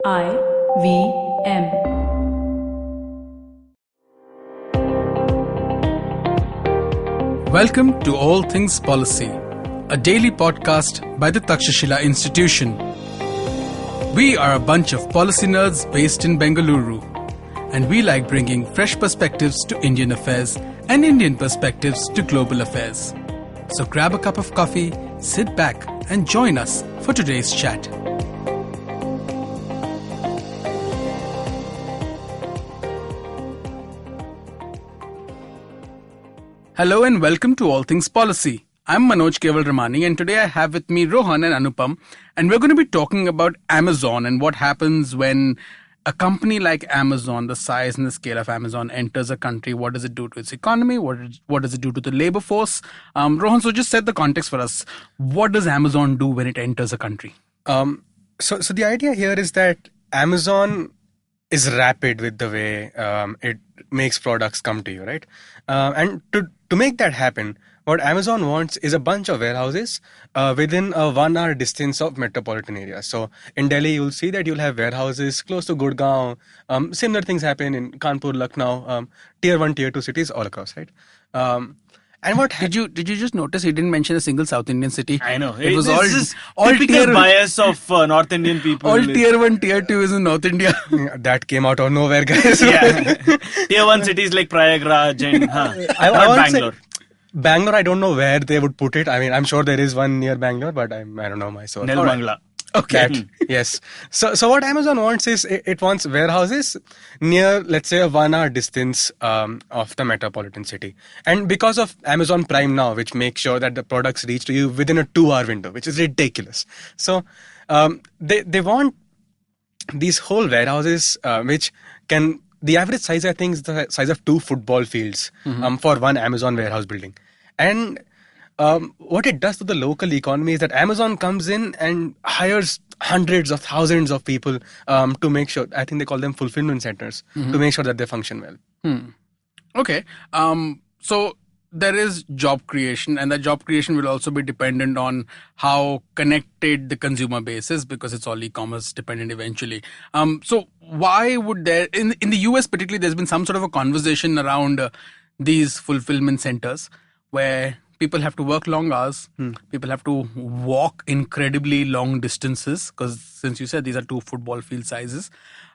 IVM. Welcome to All Things Policy, a daily podcast by the Takshashila Institution. We are a bunch of policy nerds based in Bengaluru, and we like bringing fresh perspectives to Indian affairs and Indian perspectives to global affairs. So grab a cup of coffee, sit back, and join us for today's chat. Hello and welcome to All Things Policy. I'm Manoj Keval Ramani, and today I have with me Rohan and Anupam, and we're going to be talking about Amazon and what happens when a company like Amazon, the size and the scale of Amazon, enters a country. What does it do to its economy? What does it do to the labor force? Rohan, so just set the context for us. What does Amazon do when it enters a country? So the idea here is that Amazon is rapid with the way it makes products come to you, right? And to make that happen, what Amazon wants is a bunch of warehouses within a 1 hour distance of metropolitan areas. So in Delhi, you'll see that you'll have warehouses close to Gurgaon. Similar things happen in Kanpur, Lucknow, tier 1, tier 2 cities all across, right? And what did you just notice he didn't mention a single South Indian city? I know. It was all typical bias of North Indian people. All tier 1, tier 2 is in North India. That came out of nowhere, guys. Yeah. Tier 1 cities like Prayagraj and not Bangalore. Bangalore, I don't know where they would put it. I mean, I'm sure there is one near Bangalore, but I don't know my source. Nelbangla. Okay. Yes. So what Amazon wants is it wants warehouses near, let's say, a 1 hour distance of the metropolitan city. And because of Amazon Prime now, which makes sure that the products reach to you within a 2 hour window, which is ridiculous. So they want these whole warehouses which can, the average size I think is the size of 2 football fields for one Amazon warehouse building. And what it does to the local economy is that Amazon comes in and hires hundreds of thousands of people to make sure, I think they call them fulfillment centers, to make sure that they function well. Okay. So there is job creation, and that job creation will also be dependent on how connected the consumer base is, because it's all e-commerce dependent eventually. So why would there, in the US particularly, there's been some sort of a conversation around these fulfillment centers where people have to work long hours. People have to walk incredibly long distances, because since you said these are 2 football field sizes.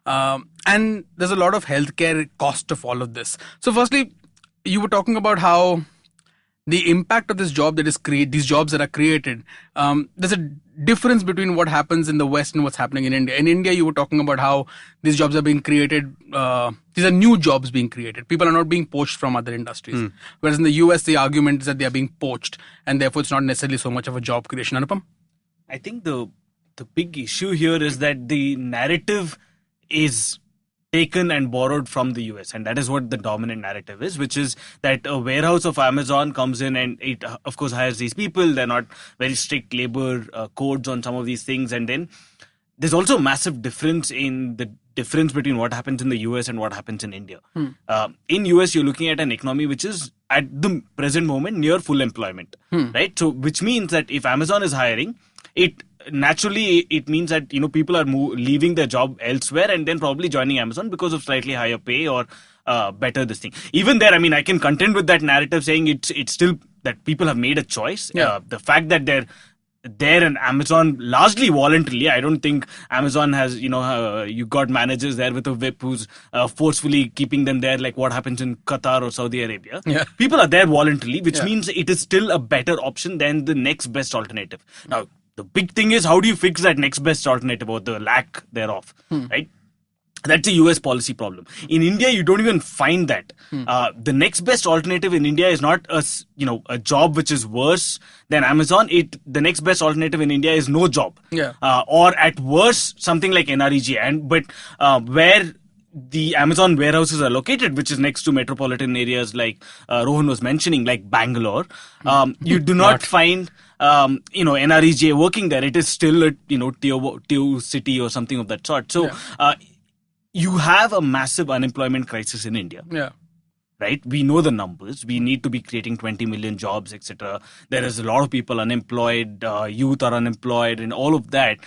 And there's a lot of healthcare cost of all of this. So firstly, you were talking about how the impact of this job that is these jobs that are created, there's a difference between what happens in the West and what's happening in India. In India, you were talking about how these jobs are being created. These are new jobs being created. People are not being poached from other industries. Whereas in the US, the argument is that they are being poached, and therefore it's not necessarily so much of a job creation. Anupam? I think the big issue here is that the narrative is taken and borrowed from the US, and that is what the dominant narrative is, which is that a warehouse of Amazon comes in and it of course hires these people. They're not very strict labor codes on some of these things, and then there's also a massive difference in the difference between what happens in the US and what happens in India. In US, you're looking at an economy which is at the present moment near full employment, right? So which means that if Amazon is hiring, it means that people are leaving their job elsewhere and then probably joining Amazon because of slightly higher pay or better this thing. Even there, I mean, I can contend with that narrative saying it's still that people have made a choice. The fact that they're there in Amazon largely voluntarily. I don't think Amazon has you got managers there with a whip who's forcefully keeping them there, like what happens in Qatar or Saudi Arabia. People are there voluntarily, which means it is still a better option than the next best alternative. Now, the big thing is, how do you fix that next best alternative or the lack thereof, right? That's a US policy problem. In India, you don't even find that. The next best alternative in India is not a job which is worse than Amazon. The next best alternative in India is no job. Or at worst, something like NREG. But where the Amazon warehouses are located, which is next to metropolitan areas like Rohan was mentioning, like Bangalore, you do not find NREG working there. It is still a tier 2 city or something of that sort. So you have a massive unemployment crisis in India. right? We know the numbers. We need to be creating 20 million jobs, etc. There is a lot of people unemployed, youth are unemployed, and all of that.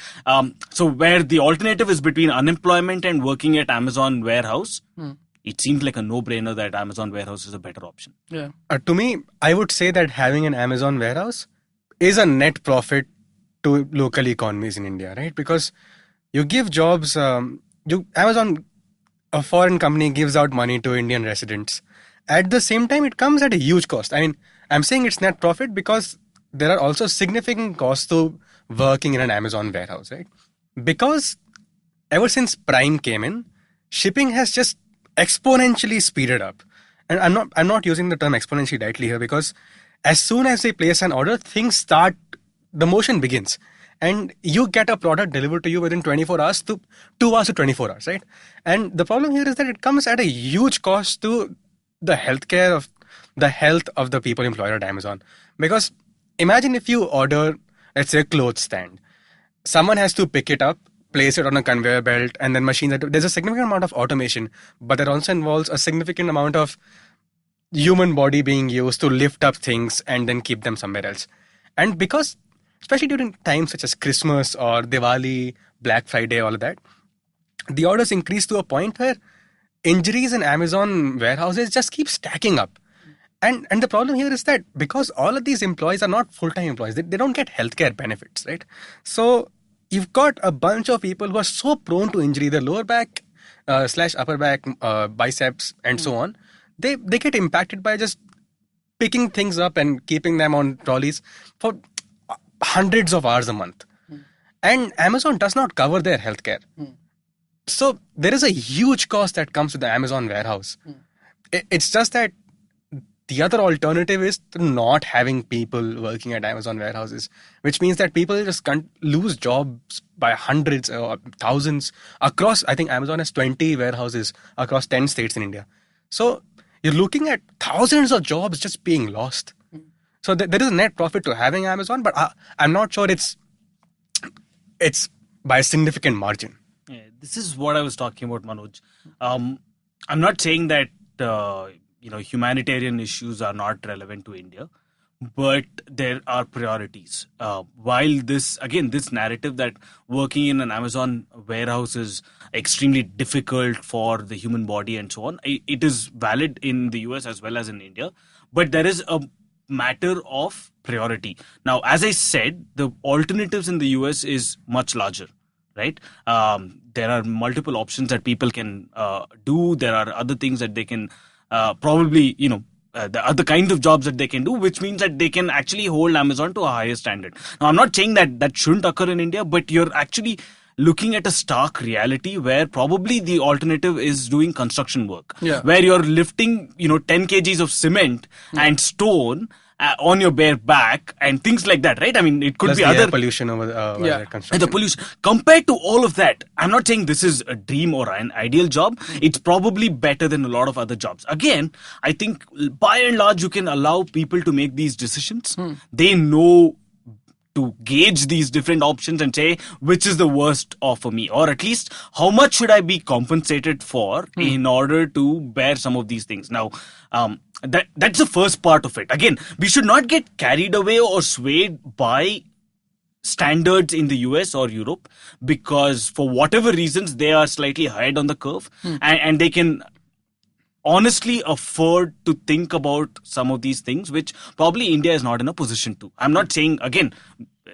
So where the alternative is between unemployment and working at Amazon warehouse, it seems like a no-brainer that Amazon warehouse is a better option. Yeah. To me, I would say that having an Amazon warehouse is a net profit to local economies in India, right? Because you give jobs, Amazon, a foreign company, gives out money to Indian residents. At the same time, it comes at a huge cost. I mean, I'm saying it's net profit because there are also significant costs to working in an Amazon warehouse, right? Because ever since Prime came in, shipping has just exponentially speeded up. And I'm not using the term exponentially lightly here, because as soon as they place an order, the motion begins. And you get a product delivered to you within 24 hours to 2 hours to 24 hours, right? And the problem here is that it comes at a huge cost to the health of the people employed at Amazon. Because imagine if you order, let's say, a clothes stand. Someone has to pick it up, place it on a conveyor belt, and then machine that. There's a significant amount of automation, but that also involves a significant amount of human body being used to lift up things and then keep them somewhere else. And because, especially during times such as Christmas or Diwali, Black Friday, all of that, the orders increase to a point where injuries in Amazon warehouses just keep stacking up. And the problem here is that because all of these employees are not full-time employees, they don't get healthcare benefits, right? So you've got a bunch of people who are so prone to injury, their lower back slash upper back, biceps, and so on. They get impacted by just picking things up and keeping them on trolleys for hundreds of hours a month. And Amazon does not cover their healthcare. So there is a huge cost that comes with the Amazon warehouse. It's just that the other alternative is to not having people working at Amazon warehouses, which means that people just can't lose jobs by hundreds or thousands across. I think Amazon has 20 warehouses across 10 states in India. So you're looking at thousands of jobs just being lost. So there is a net profit to having Amazon, but I'm not sure it's by a significant margin. Yeah, this is what I was talking about, Manoj. I'm not saying that humanitarian issues are not relevant to India, but there are priorities. While this narrative that working in an Amazon warehouse is extremely difficult for the human body and so on, it is valid in the US as well as in India, but there is a matter of priority. Now, as I said, the alternatives in the US is much larger, right? There are multiple options that people can do. There are other things that they can probably, the other kinds of jobs that they can do, which means that they can actually hold Amazon to a higher standard. Now, I'm not saying that shouldn't occur in India, but you're actually looking at a stark reality where probably the alternative is doing construction work, where you're lifting, 10 kgs of cement and stone on your bare back and things like that, right? I mean, it could Plus be the other air pollution over construction. and the pollution. Compared to all of that, I'm not saying this is a dream or an ideal job. It's probably better than a lot of other jobs. Again, I think by and large, you can allow people to make these decisions. They know to gauge these different options and say which is the worst offer me, or at least how much should I be compensated for in order to bear some of these things. Now, that's the first part of it. Again, we should not get carried away or swayed by standards in the US or Europe, because for whatever reasons they are slightly ahead on the curve, and they can honestly afford to think about some of these things, which probably India is not in a position to. I'm not saying, again,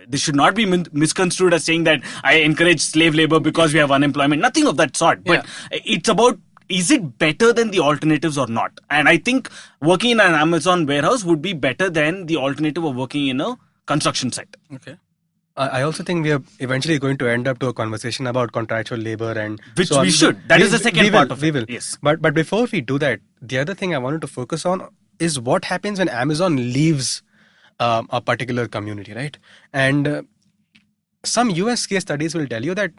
this should not be misconstrued as saying that I encourage slave labor because we have unemployment. Nothing of that sort. But it's about, is it better than the alternatives or not? And I think working in an Amazon warehouse would be better than the alternative of working in a construction site. Okay. I also think we are eventually going to end up to a conversation about contractual labor, and which so we should. That is the second part of it. We will. Yes. But before we do that, the other thing I wanted to focus on is what happens when Amazon leaves a particular community, right? And some US case studies will tell you that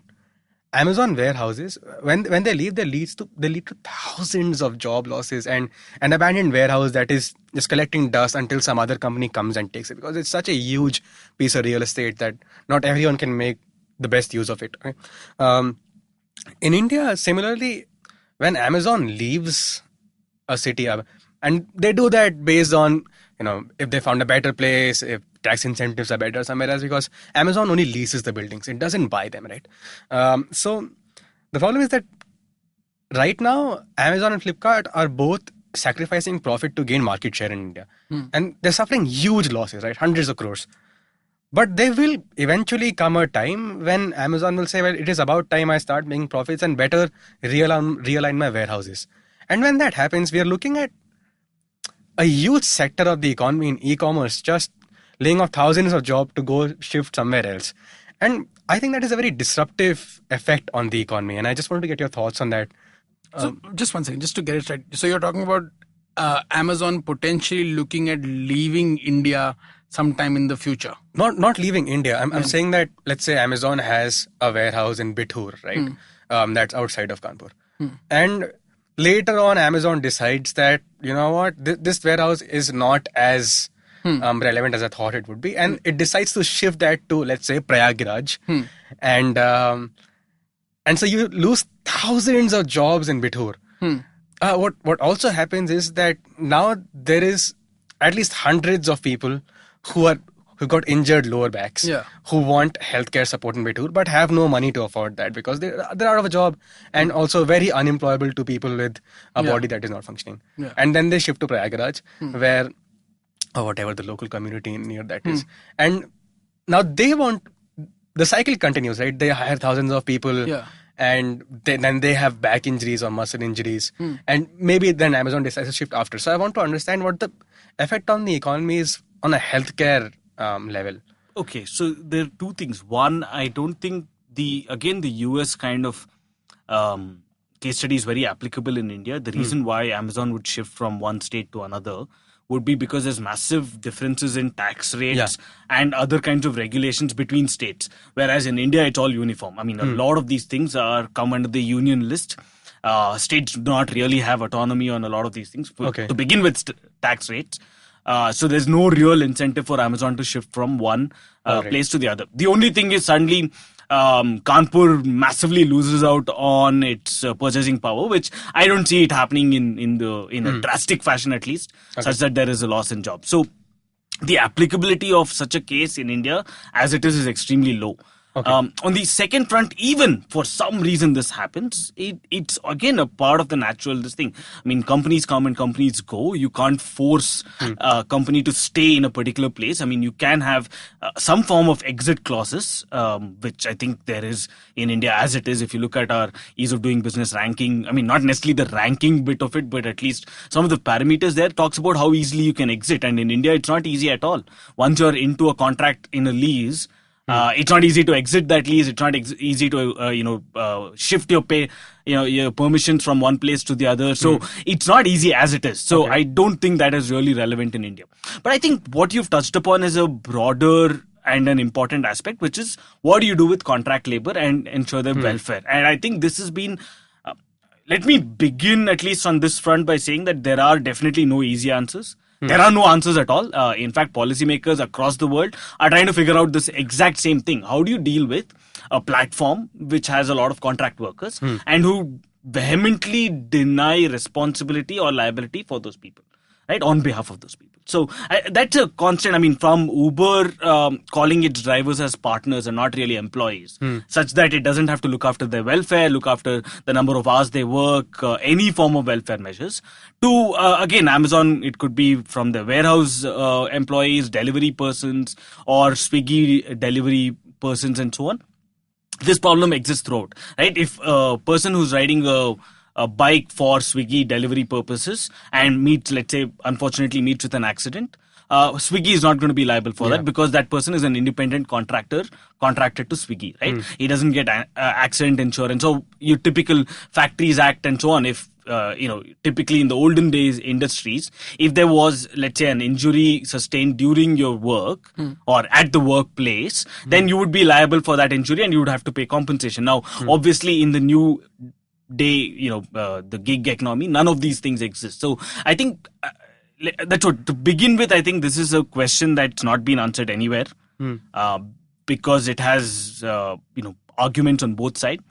Amazon warehouses, when they leave, they lead to thousands of job losses, and an abandoned warehouse that is just collecting dust until some other company comes and takes it, because it's such a huge piece of real estate that not everyone can make the best use of it. Right? In India, similarly, when Amazon leaves a city, And they do that based on, if they found a better place, if tax incentives are better somewhere else, because Amazon only leases the buildings. It doesn't buy them, right? So the problem is that right now, Amazon and Flipkart are both sacrificing profit to gain market share in India. And they're suffering huge losses, right? Hundreds of crores. But there will eventually come a time when Amazon will say, well, it is about time I start making profits and better realign my warehouses. And when that happens, we are looking at a huge sector of the economy in e-commerce just laying off thousands of jobs to go shift somewhere else. And I think that is a very disruptive effect on the economy. And I just wanted to get your thoughts on that. So just one second, just to get it right. So you're talking about Amazon potentially looking at leaving India sometime in the future. Not leaving India. I'm saying that, let's say Amazon has a warehouse in Bithur, right? That's outside of Kanpur. And later on, Amazon decides that, you know what, this warehouse is not as relevant as I thought it would be. And it decides to shift that to, let's say, Prayagraj. And so you lose thousands of jobs in Bithur. What also happens is that now there is at least hundreds of people who got injured lower backs, who want healthcare support in Bithur, but have no money to afford that because they're out of a job and also very unemployable to people with a body that is not functioning. And then they shift to Prayagraj, where, or whatever the local community near that is. And now the cycle continues, right? They hire thousands of people. And then they have back injuries or muscle injuries. And maybe then Amazon decides to shift after. So I want to understand what the effect on the economy is on a healthcare level. Okay, so there are two things. One, I don't think the US kind of case study is very applicable in India. The reason why Amazon would shift from one state to another would be because there's massive differences in tax rates and other kinds of regulations between states. Whereas in India, it's all uniform. I mean, a lot of these things come under the union list. States do not really have autonomy on a lot of these things to begin with tax rates. So there's no real incentive for Amazon to shift from one place to the other. The only thing is suddenly Kanpur massively loses out on its purchasing power, which I don't see it happening in a drastic fashion at least, such that there is a loss in jobs. So the applicability of such a case in India as it is extremely low. On the second front, even for some reason this happens, it's again a part of the natural thing. I mean, companies come and companies go. You can't force a company to stay in a particular place. I mean, you can have some form of exit clauses, which I think there is in India as it is. If you look at our ease of doing business ranking, I mean, not necessarily the ranking bit of it, but at least some of the parameters there talks about how easily you can exit. And in India, it's not easy at all. Once you're into a contract in a lease, it's not easy to exit that lease. It's not easy to shift your your permissions from one place to the other. So it's not easy as it is. So I don't think that is really relevant in India. But I think what you've touched upon is a broader and an important aspect, which is what do you do with contract labor and ensure their welfare? And I think this has been. Let me begin at least on this front by saying that there are definitely no easy answers. There are no answers at all. In fact, policymakers across the world are trying to figure out this exact same thing. How do you deal with a platform which has a lot of contract workers and who vehemently deny responsibility or liability for those people, right, on behalf of those people? So that's a constant. I mean, from Uber calling its drivers as partners and not really employees, such that it doesn't have to look after their welfare, look after the number of hours they work, any form of welfare measures, to, again, Amazon, it could be from the warehouse employees, delivery persons, or Swiggy delivery persons and so on. This problem exists throughout, right? If a person who's riding a bike for Swiggy delivery purposes and unfortunately meets with an accident, Swiggy is not going to be liable for that because that person is an independent contractor contracted to Swiggy, right? He doesn't get accident insurance. So your typical Factories Act and so on, if typically in the olden days industries, if there was, let's say, an injury sustained during your work or at the workplace, then you would be liable for that injury and you would have to pay compensation. Now, obviously in the new day, the gig economy, none of these things exist. So I think that's what, to begin with, I think this is a question that's not been answered anywhere because it has, arguments on both sides.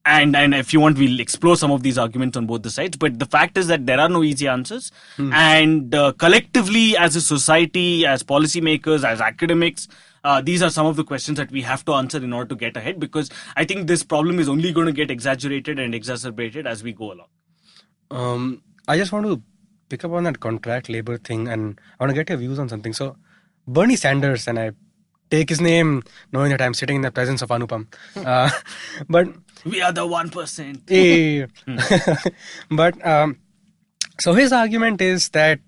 and if you want, we'll explore some of these arguments on both the sides. But the fact is that there are no easy answers. And collectively, as a society, as policymakers, as academics, these are some of the questions that we have to answer in order to get ahead, because I think this problem is only going to get exaggerated and exacerbated as we go along. I just want to pick up on that contract labor thing, and I want to get your views on something. So, Bernie Sanders, and I take his name knowing that I'm sitting in the presence of Anupam. But we are the 1%. But so his argument is that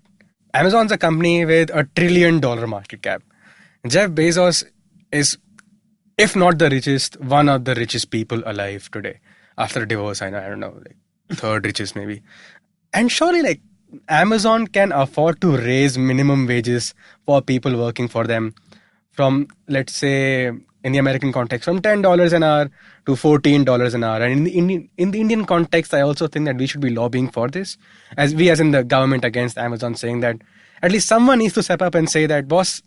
Amazon's a company with $1 trillion market cap. Jeff Bezos is, if not the richest, one of the richest people alive today. After divorce, I don't know, like third richest maybe. And surely, like, Amazon can afford to raise minimum wages for people working for them from, let's say, in the American context, from $10 an hour to $14 an hour. And in the Indian context, I also think that we should be lobbying for this, as in the government against Amazon, saying that at least someone needs to step up and say that, boss,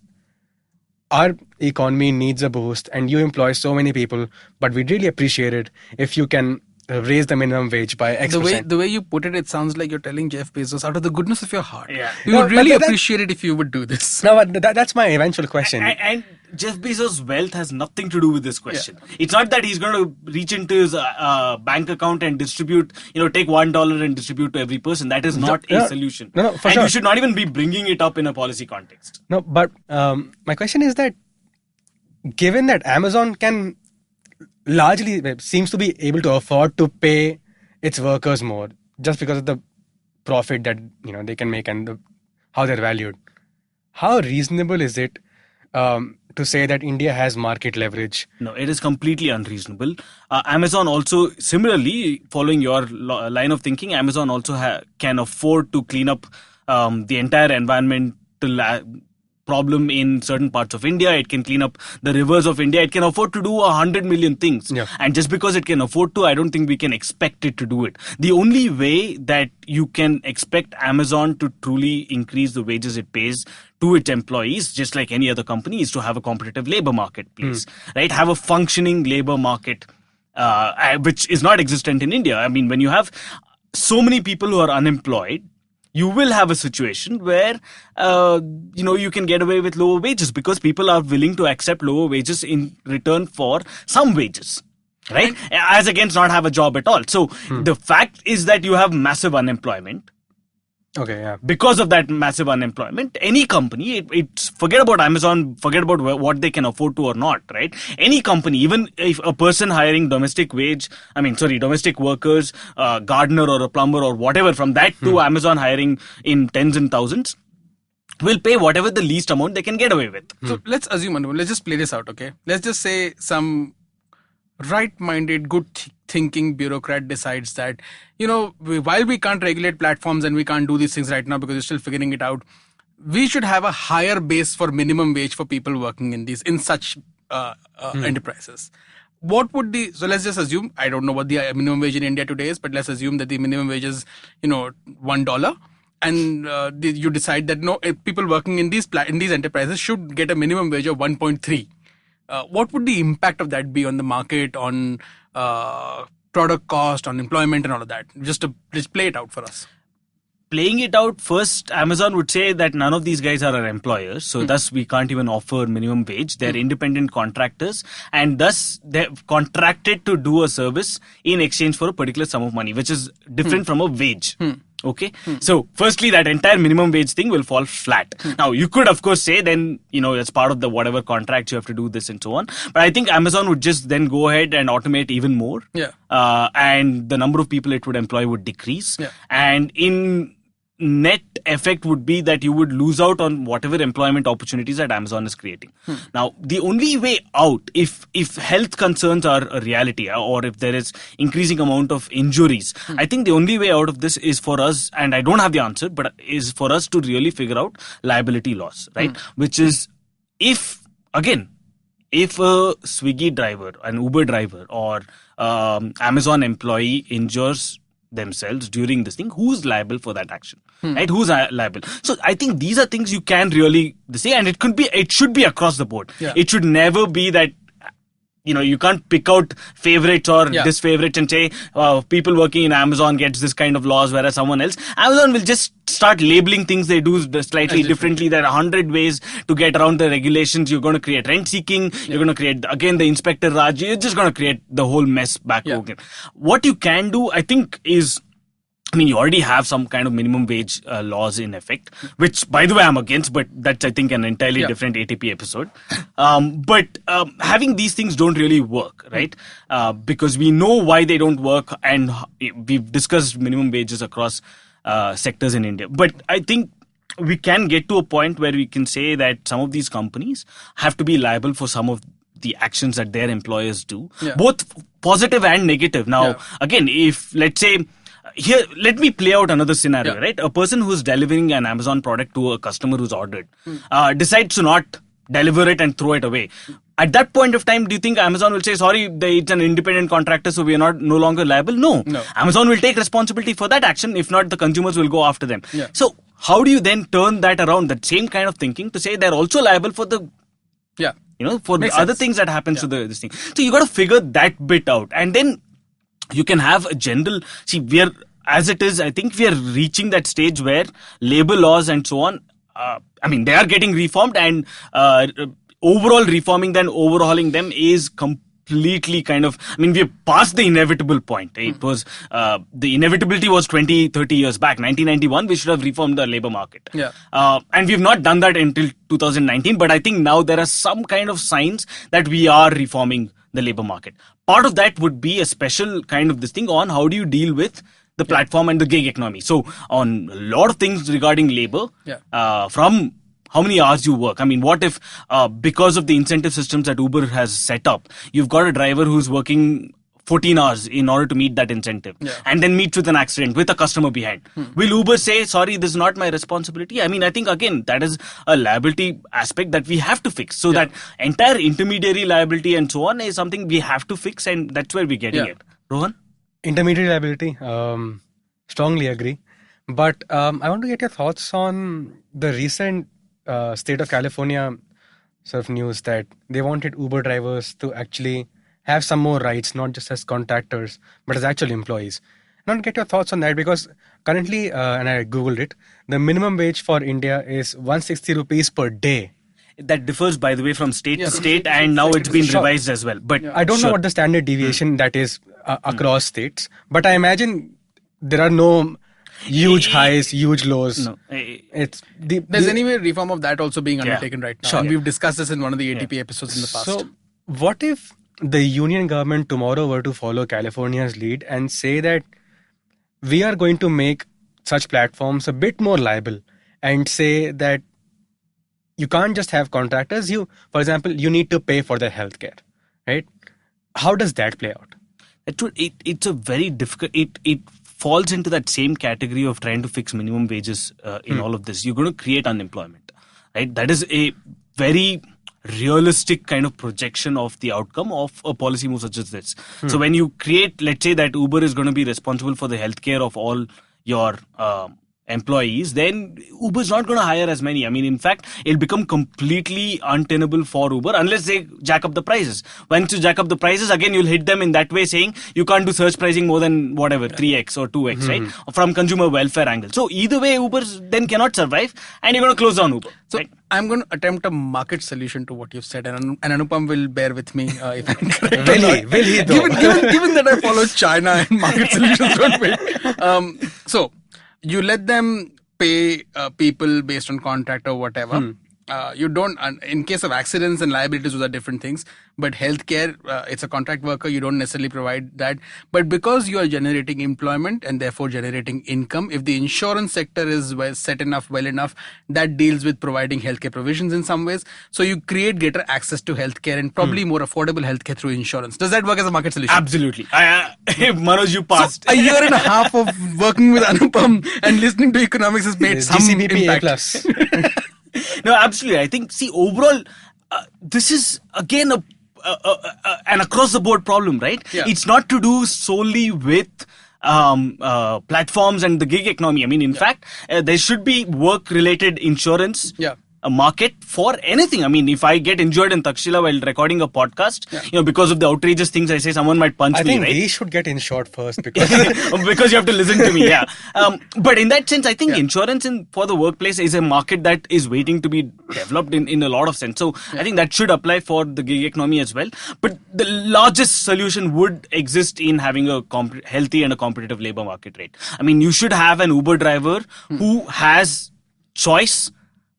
our economy needs a boost and you employ so many people, but we'd really appreciate it if you can raise the minimum wage by X percent. The way you put it, it sounds like you're telling Jeff Bezos out of the goodness of your heart. Yeah. We would really appreciate it if you would do this. No, but that's my eventual question. And Jeff Bezos' wealth has nothing to do with this question. Yeah. It's not that he's going to reach into his bank account and distribute, take $1 and distribute to every person. That is not a solution. No, for and sure. You should not even be bringing it up in a policy context. No, but my question is that given that Amazon can largely seems to be able to afford to pay its workers more just because of the profit that they can make and how they're valued, how reasonable is it to say that India has market leverage? No, it is completely unreasonable. Amazon also, similarly, following your line of thinking, Amazon also can afford to clean up the entire environmental problem in certain parts of India. It can clean up the rivers of India. It can afford to do 100 million things. Yeah. And just because it can afford to, I don't think we can expect it to do it. The only way that you can expect Amazon to truly increase the wages it pays to its employees, just like any other company, is to have a competitive labor marketplace, right? Have a functioning labor market, which is not existent in India. I mean, when you have so many people who are unemployed, you will have a situation where, you can get away with lower wages because people are willing to accept lower wages in return for some wages, right? As against not have a job at all. So the fact is that you have massive unemployment. Okay, yeah. Because of that massive unemployment, any company, it's forget about Amazon, forget about what they can afford to or not, right? Any company, even if a person hiring domestic workers, gardener or a plumber or whatever, from that to Amazon hiring in tens and thousands, will pay whatever the least amount they can get away with. So let's assume, let's just play this out, okay? Let's just say some right-minded, good-thinking bureaucrat decides that, while we can't regulate platforms and we can't do these things right now because we're still figuring it out, we should have a higher base for minimum wage for people working in such enterprises. What would so let's just assume, I don't know what the minimum wage in India today is, but let's assume that the minimum wage is, $1. And you decide that no, people working in these enterprises should get a minimum wage of 1.3. What would the impact of that be on the market, on product cost, on employment and all of that? Just play it out for us. Playing it out, first, Amazon would say that none of these guys are our employers. So thus, we can't even offer minimum wage. They're independent contractors. And thus, they're contracted to do a service in exchange for a particular sum of money, which is different from a wage. Okay. So firstly, that entire minimum wage thing will fall flat. Now, you could, of course, say then, as part of the whatever contract you have to do this and so on. But I think Amazon would just then go ahead and automate even more. Yeah. And the number of people it would employ would decrease. Yeah. And in net effect would be that you would lose out on whatever employment opportunities that Amazon is creating. Now, the only way out, if health concerns are a reality or if there is increasing amount of injuries, I think the only way out of this is for us, and I don't have the answer, but is for us to really figure out liability loss, right? Which is if a Swiggy driver, an Uber driver or Amazon employee injures themselves during this thing, who's liable for that action, right? Who's liable? So I think these are things you can really say, and it should be across the board. Yeah. It should never be that you can't pick out favorites or Yeah. disfavorites and say people working in Amazon gets this kind of laws, whereas someone else. Amazon will just start labeling things they do slightly differently. There are 100 ways to get around the regulations. You're going to create rent seeking. You're going to create, again, the Inspector Raj. You're just going to create the whole mess back again. What you can do, I think, is, you already have some kind of minimum wage laws in effect, which, by the way, I'm against, but that's, I think, an entirely different ATP episode. But having these things don't really work, right? Because we know why they don't work, and we've discussed minimum wages across sectors in India. But I think we can get to a point where we can say that some of these companies have to be liable for some of the actions that their employers do, both positive and negative. Now, again, if, let's say, here, let me play out another scenario, right? A person who's delivering an Amazon product to a customer who's ordered decides to not deliver it and throw it away. At that point of time, do you think Amazon will say, sorry, it's an independent contractor, so we are no longer liable? No. Amazon will take responsibility for that action. If not, the consumers will go after them. So how do you then turn that around, that same kind of thinking, to say they're also liable for the for the other things that happens to this thing? So you got to figure that bit out, and then you can have a general. See, as it is, I think we are reaching that stage where labor laws and so on, they are getting reformed, and overall reforming them, overhauling them is completely kind of, we have passed the inevitable point. It was, the inevitability was 20-30 years back. 1991, we should have reformed the labor market. And we've not done that until 2019, but I think now there are some kind of signs that we are reforming the labor market. Part of that would be a special kind of this thing on how do you deal with the platform and the gig economy. So on a lot of things regarding labor, from how many hours you work. What if because of the incentive systems that Uber has set up, you've got a driver who's working 14 hours in order to meet that incentive, and then meets with an accident with a customer behind. Will Uber say, sorry, this is not my responsibility? I think, again, that is a liability aspect that we have to fix. So that entire intermediary liability and so on is something we have to fix, and that's where we're getting it. Rohan? Intermediary liability, strongly agree. But I want to get your thoughts on the recent state of California sort of news that they wanted Uber drivers to actually have some more rights, not just as contractors, but as actual employees. I want to get your thoughts on that, because currently, and I Googled it, the minimum wage for India is 160 rupees per day. That differs, by the way, from state to state, and now it's been revised as well. But I don't know what the standard deviation that is across states, but I imagine there are no huge highs, huge lows. No. There's anyway reform of that also being undertaken right now. And we've discussed this in one of the ATP episodes in the past. So what if the union government tomorrow were to follow California's lead and say that we are going to make such platforms a bit more liable, and say that you can't just have contractors. For example, you need to pay for their healthcare, right? How does that play out? It's a very difficult. It falls into that same category of trying to fix minimum wages in all of this. You're going to create unemployment, right? That is a very realistic kind of projection of the outcome of a policy move such as this. So when you create, let's say that Uber is going to be responsible for the healthcare of all your employees, then Uber's not going to hire as many. In fact, it'll become completely untenable for Uber unless they jack up the prices. Once you jack up the prices, again, you'll hit them in that way, saying you can't do search pricing more than 3x or 2x, right? From consumer welfare angle. So either way, Uber then cannot survive, and you're going to close down Uber. So I'm going to attempt a market solution to what you've said, and Anupam will bear with me if I'm incorrect. Will he though? Given that I follow China and market solutions don't wait. So you let them pay people based on contract or whatever. You don't, in case of accidents and liabilities, those are different things. But healthcare, it's a contract worker, you don't necessarily provide that. But because you are generating employment and therefore generating income, if the insurance sector is well enough, that deals with providing healthcare provisions in some ways. So you create greater access to healthcare and probably more affordable healthcare through insurance. Does that work as a market solution? Absolutely. Manoj, you passed. So a year and a half of working with Anupam and listening to economics has made some impact. No, absolutely. I think, overall, this is again an across the board problem, right? It's not to do solely with platforms and the gig economy. In fact, there should be work related insurance a market for anything. I mean, if I get injured in Takshila while recording a podcast, because of the outrageous things I say, someone might punch I me, think right? we should get insured first because Because you have to listen to me, yeah. But in that sense, I think insurance for the workplace is a market that is waiting to be developed in a lot of sense. So I think that should apply for the gig economy as well. But the largest solution would exist in having a healthy and a competitive labor market rate. I mean, you should have an Uber driver who has choice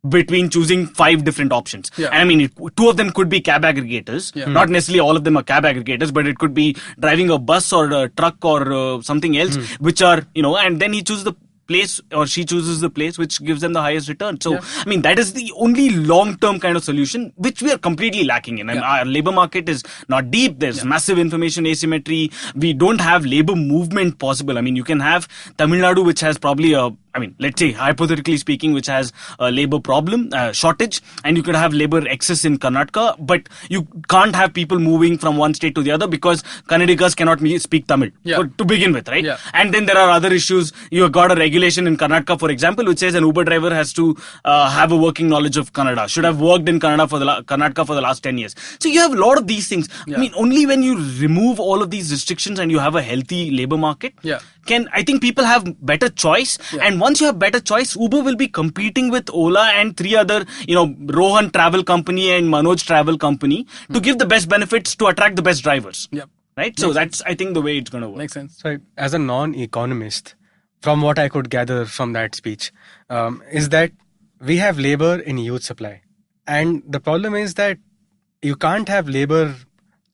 between choosing 5 different options. Yeah. And I mean, 2 of them could be cab aggregators. Yeah. Not necessarily all of them are cab aggregators, but it could be driving a bus or a truck or something else, which are, and then he chooses the place or she chooses the place which gives them the highest return. So, I mean, that is the only long-term kind of solution which we are completely lacking in. And our labor market is not deep. There's massive information asymmetry. We don't have labor movement possible. I mean, you can have Tamil Nadu, which has probably let's say, hypothetically speaking, which has a labor problem, shortage, and you could have labor excess in Karnataka, but you can't have people moving from one state to the other because Kannadigas cannot speak Tamil to begin with, right? Yeah. And then there are other issues. You have got a regulation in Karnataka, for example, which says an Uber driver has to have a working knowledge of Kannada, should have worked in Karnataka for the last 10 years. So you have a lot of these things. I mean, only when you remove all of these restrictions and you have a healthy labor market, I think people have better choice. And once you have better choice, Uber will be competing with Ola and 3 other, Rohan Travel Company and Manoj Travel Company to give the best benefits to attract the best drivers. Right? So that's, I think, the way it's going to work. Makes sense. So, as a non-economist, from what I could gather from that speech, is that we have labor in huge supply. And the problem is that you can't have labor,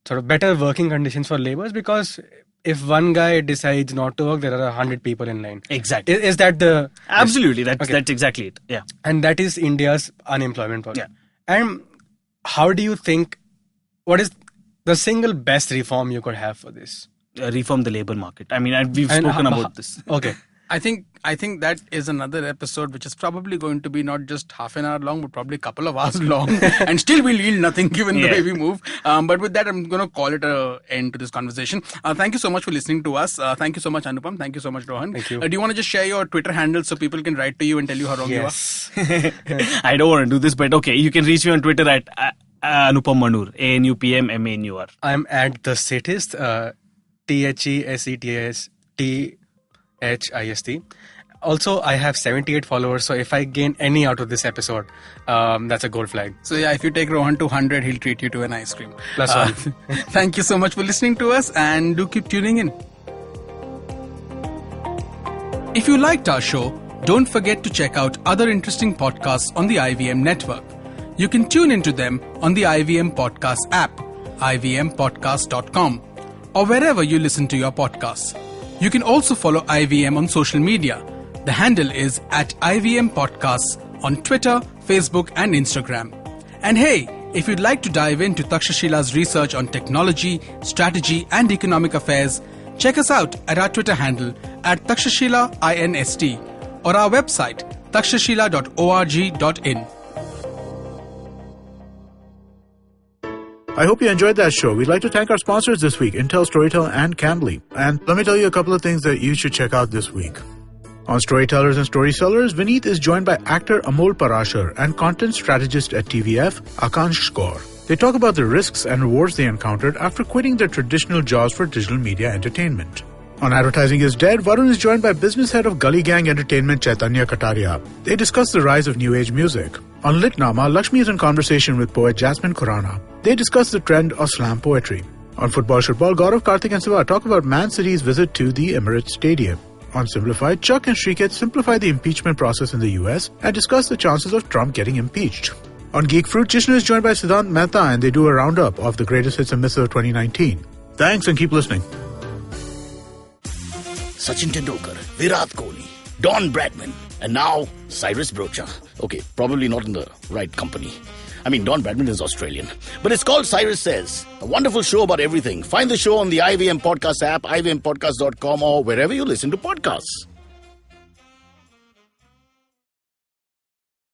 sort of better working conditions for laborers, because if one guy decides not to work, there are 100 people in line. Exactly. Is that the... Absolutely. That's exactly it. Yeah. And that is India's unemployment problem. Yeah. And how do you think, what is the single best reform you could have for this? Reform the labor market. I mean, we've spoken about this. Okay. I think that is another episode which is probably going to be not just half an hour long, but probably a couple of hours long, and still will yield nothing given the way we move. But with that, I'm going to call it an end to this conversation. Thank you so much for listening to us. Thank you so much, Anupam. Thank you so much, Rohan. Thank you. Do you want to just share your Twitter handle so people can write to you and tell you how wrong you are? I don't want to do this, but okay, you can reach me on Twitter at Anupam Manur, ANUPMMANUR. I'm at the Setist, TheSetist. Also, I have 78 followers, so if I gain any out of this episode, that's a gold flag. So yeah, if you take Rohan to 100, he'll treat you to an ice cream. Plus one. Thank you so much for listening to us, and do keep tuning in. If you liked our show, don't forget to check out other interesting podcasts on the IVM network. You can tune into them on the IVM Podcast app, ivmpodcast.com, or wherever you listen to your podcasts. You can also follow IVM on social media. The handle is at IVM Podcasts on Twitter, Facebook, and Instagram. And hey, if you'd like to dive into Takshashila's research on technology, strategy, and economic affairs, check us out at our Twitter handle at Takshashila INST or our website takshashila.org.in. I hope you enjoyed that show. We'd like to thank our sponsors this week, Intel, Storytel, and Cambly. And let me tell you a couple of things that you should check out this week. On Storytellers and Storysellers, Vineet is joined by actor Amol Parashar and content strategist at TVF, Akansh Kaur. They talk about the risks and rewards they encountered after quitting their traditional jobs for digital media entertainment. On Advertising is Dead, Varun is joined by business head of Gully Gang Entertainment, Chaitanya Kataria. They discuss the rise of new age music. On Litnama, Lakshmi is in conversation with poet Jasmine Khurana. They discuss the trend of slam poetry. On Football Shutball, Gaurav, Karthik and Siva talk about Man City's visit to the Emirates Stadium. On Simplified, Chuck and Shriketh simplify the impeachment process in the US and discuss the chances of Trump getting impeached. On Geek Fruit, Jishnu is joined by Siddhant Mehta and they do a roundup of the greatest hits and misses of 2019. Thanks and keep listening. Sachin Tendulkar, Virat Kohli, Don Bradman, and now Cyrus Brocha. Okay, probably not in the right company. I mean, Don Bradman is Australian. But it's called Cyrus Says, a wonderful show about everything. Find the show on the IVM Podcast app, ivmpodcast.com, or wherever you listen to podcasts.